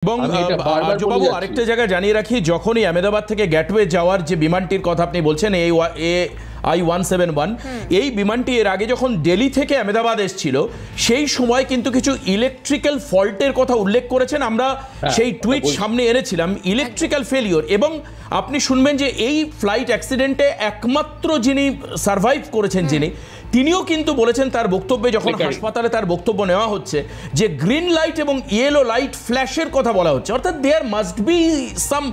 এবং আর্যবাবু আরেকটা জায়গা জানিয়ে রাখি, যখনই আহমেদাবাদ থেকে গেটওয়ে যাওয়ার যে বিমানটির কথা আপনি বলছেন AI-171, এই বিমানটি এর আগে যখন দিল্লি থেকে আহমেদাবাদ এসেছিল সেই সময় কিন্তু কিছু ইলেকট্রিক্যাল ফল্টের কথা উল্লেখ করেছেন। আমরা সেই টুইট সামনে এনেছিলাম, ইলেকট্রিক্যাল ফেলিওর। এবং আপনি শুনবেন যে এই ফ্লাইট অ্যাক্সিডেন্টে একমাত্র যিনি সার্ভাইভ করেছেন তিনিও কিন্তু বলেছেন তার বক্তব্যে, যখন হাসপাতালে তার বক্তব্য নেওয়া হচ্ছে, যে গ্রিন লাইট এবং ইয়েলো লাইট ফ্ল্যাশের কথা বলা হচ্ছে, অর্থাৎ there must be some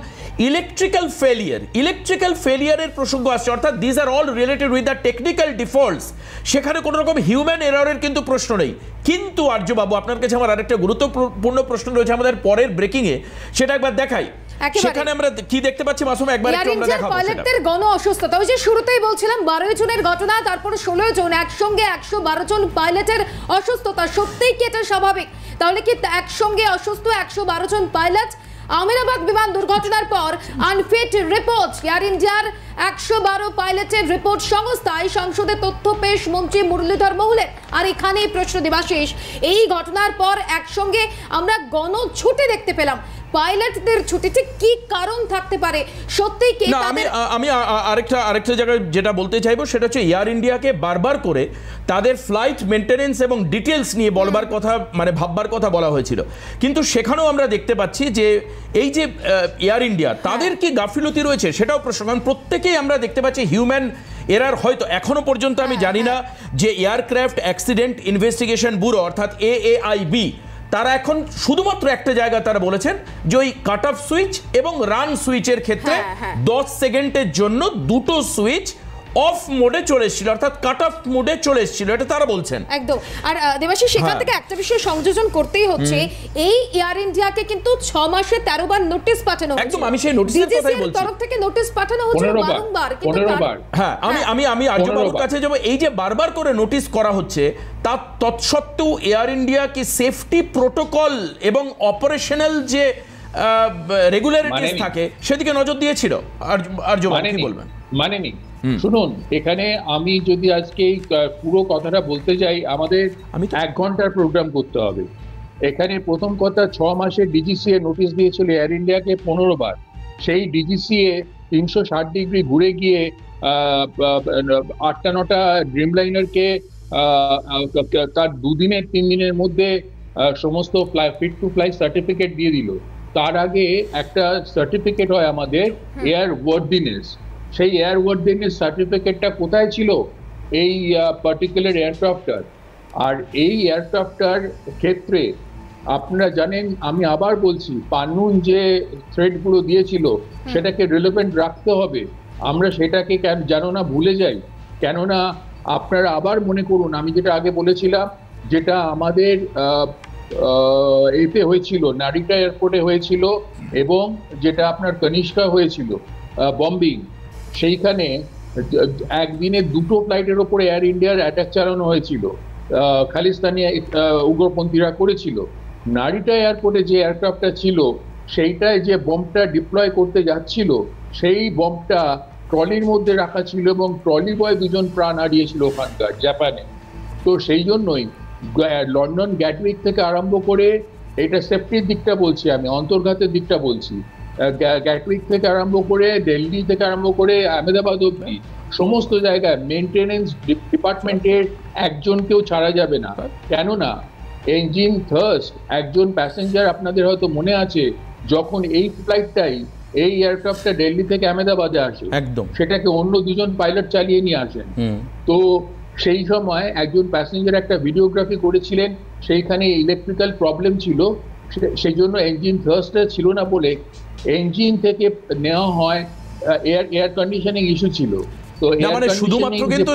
electrical ফেলিয়ারের প্রসঙ্গ আসছে, অর্থাৎ this are all related with the technical defaults. সেখানে কোনো রকম হিউম্যান এররের কিন্তু প্রশ্ন নেই। কিন্তু আর্যবাবু, আপনার কাছে আমার আরেকটা গুরুত্বপূর্ণ প্রশ্ন রয়েছে আমাদের পরের ব্রেকিংয়ে, সেটা একবার দেখাই। সেখানে আমরা কি দেখতে পাচ্ছি মাসুম, একবার একটু আমরা দেখাবো। পাইলটদের গণ অসুস্থতা, ওই যে শুরুতেই বলছিলাম 12 জনের ঘটনা, তারপর 16 জন, একসঙ্গে 112 জন পাইলটের অসুস্থতা। সত্যিই কি এটা স্বাভাবিক? তাহলে কি একসঙ্গে অসুস্থ 112 জন পাইলট? আহমেদাবাদ বিমান দুর্ঘটনার পর আনফিট রিপোর্ট, এয়ার ইন্ডিয়ার 112 পাইলটের রিপোর্ট সংস্থায় সংসদে তথ্য পেশ মন্ত্রী মুরলীধর মহুলের। আর এখানেই প্রশ্ন দেবাশিস, এই ঘটনার পর একসঙ্গে আমরা গণ ছুটি দেখতে পেলাম, পাইলটদের ছুটি, ঠিক কি কারণ থাকতে পারে? সত্যিই কি? আমি আরেকটা জায়গায় যেটা বলতে চাইবো সেটা হচ্ছে, এয়ার ইন্ডিয়াকে বারবার করে তাদের ফ্লাইট মেনটেনেন্স এবং ডিটেলস নিয়ে বলবার কথা, মানে ভাববার কথা বলা হয়েছিল, কিন্তু সেখানেও আমরা দেখতে পাচ্ছি যে এই যে এয়ার ইন্ডিয়া, তাদের কি গাফিলতি রয়েছে সেটাও প্রশ্ন। কারণ প্রত্যেকেই আমরা দেখতে পাচ্ছি হিউম্যান এরার হয়তো এখনো পর্যন্ত আমি জানি না যে এয়ারক্রাফট অ্যাক্সিডেন্ট ইনভেস্টিগেশন ব্যুরো অর্থাৎ AAIB তারা এখন শুধুমাত্র একটা জায়গা তারা বলেছেন যে ওই কাট অফ সুইচ এবং রান সুইচের ক্ষেত্রে 10 সেকেন্ডের জন্য দুটো সুইচ অফ মোডে চলে এসেছিল, অর্থাৎ কাট অফ মোডে চলে এসেছিল, এটা তারা বলছেন। একদম। আর দেবাশিস, সেখান থেকে একটা বিষয় সংযোজন করতেই হচ্ছে, এই এয়ার ইন্ডিয়াকে কিন্তু 6 মাসে 13 বার নোটিশ পাঠানো হয়েছে। একদম, আমি সেই নোটিশের কথাই বলছি। তরফ থেকে নোটিশ পাঠানো হচ্ছে বারংবার, কিন্তু হ্যাঁ, আমি আর্যবাবুর কাছে যাব। এই যে বারবার করে নোটিশ করা হচ্ছে, তার তৎসত্ত্বেও এয়ার ইন্ডিয়া কি সেফটি প্রোটোকল এবং অপারেশনাল যে রেগুলারিটিস থাকে সেদিকে নজর দিয়েছিল? আর্যবাবু কি বলবেন? মানেনি। শুনুন, এখানে আমি যদি আজকে পুরো কথাটা বলতে যাই, আমাদের 1 ঘন্টার প্রোগ্রাম করতে হবে। এখানে প্রথম কথা, 6 মাসে DGCA নোটিশ দিয়েছিল এয়ার ইন্ডিয়াকে 15 বার। সেই DGCA 360 ডিগ্রি ঘুরে গিয়ে 8টা-9টা ড্রিমলাইনারকে তার 2 দিনের 3 দিনের মধ্যে সমস্ত ফিট টু ফ্লাই সার্টিফিকেট দিয়ে দিল। তার আগে একটা সার্টিফিকেট হয় আমাদের এয়ার ওয়ার্দিনেস, সেই এয়ার ওয়ার্দিনেস সার্টিফিকেটটা কোথায় ছিল? এই পার্টিকুলার এয়ারক্রাফটার। আর এই এয়ারক্রাফটার ক্ষেত্রে আপনারা জানেন, আমি আবার বলছি, পান্নুন যে থ্রেডগুলো দিয়েছিল সেটাকে রিলেভেন্ট রাখতে হবে। আমরা সেটাকে যেন না ভুলে যাই। কেননা আপনারা আবার মনে করুন, আমি যেটা আগে বলেছিলাম, যেটা আমাদের এতে হয়েছিল, নারিটা এয়ারপোর্টে হয়েছিল, এবং যেটা আপনার কনিষ্কা হয়েছিল বম্বিং, সেইখানে একদিনে 2টো ফ্লাইটের ওপরে এয়ার ইন্ডিয়ার অ্যাটাক চালানো হয়েছিল, খালিস্তানি উগ্রপন্থীরা করেছিল। নারিটা এয়ারপোর্টে যে এয়ারক্রাফটটা ছিল, সেইটায় যে বম্বটা ডিপ্লয় করতে যাচ্ছিল, সেই বম্বটা ট্রলির মধ্যে রাখা ছিল এবং ট্রলি বয় 2 জন প্রাণ হারিয়েছিল ওখানকার, জাপানে। তো সেই জন্যই লন্ডন গ্যাটউইক থেকে আরম্ভ করে, এটা সেফটির দিকটা বলছি, আমি অন্তর্ঘাতের দিকটা বলছি, গ্যাটউইক থেকে আরম্ভ করে, দিল্লি থেকে আরম্ভ করে আহমেদাবাদ অব্দি সমস্ত জায়গায় মেনটেনেন্স ডিপার্টমেন্টের একজনকেও ছাড়া যাবে না। কেননা ইঞ্জিন থার্স্ট, একজন প্যাসেঞ্জার, আপনাদের হয়তো মনে আছে, যখন এই ফ্লাইটটাই, এই এয়ারক্রাফটটা দিল্লি থেকে আহমেদাবাদে আসে, একদম সেটাকে অন্য 2 জন পাইলট চালিয়ে নিয়ে আসেন। তো সেই সময় একজন প্যাসেঞ্জার একটা ভিডিওগ্রাফি করেছিলেন, সেইখানে ইলেকট্রিক্যাল প্রবলেম ছিল, সেই জন্য ইঞ্জিন থার্স্টটা ছিল না বলে ইঞ্জিন থেকে নেওয়া হয়, এয়ার কন্ডিশনিং ইস্যু ছিল। তো শুধুমাত্র কিন্তু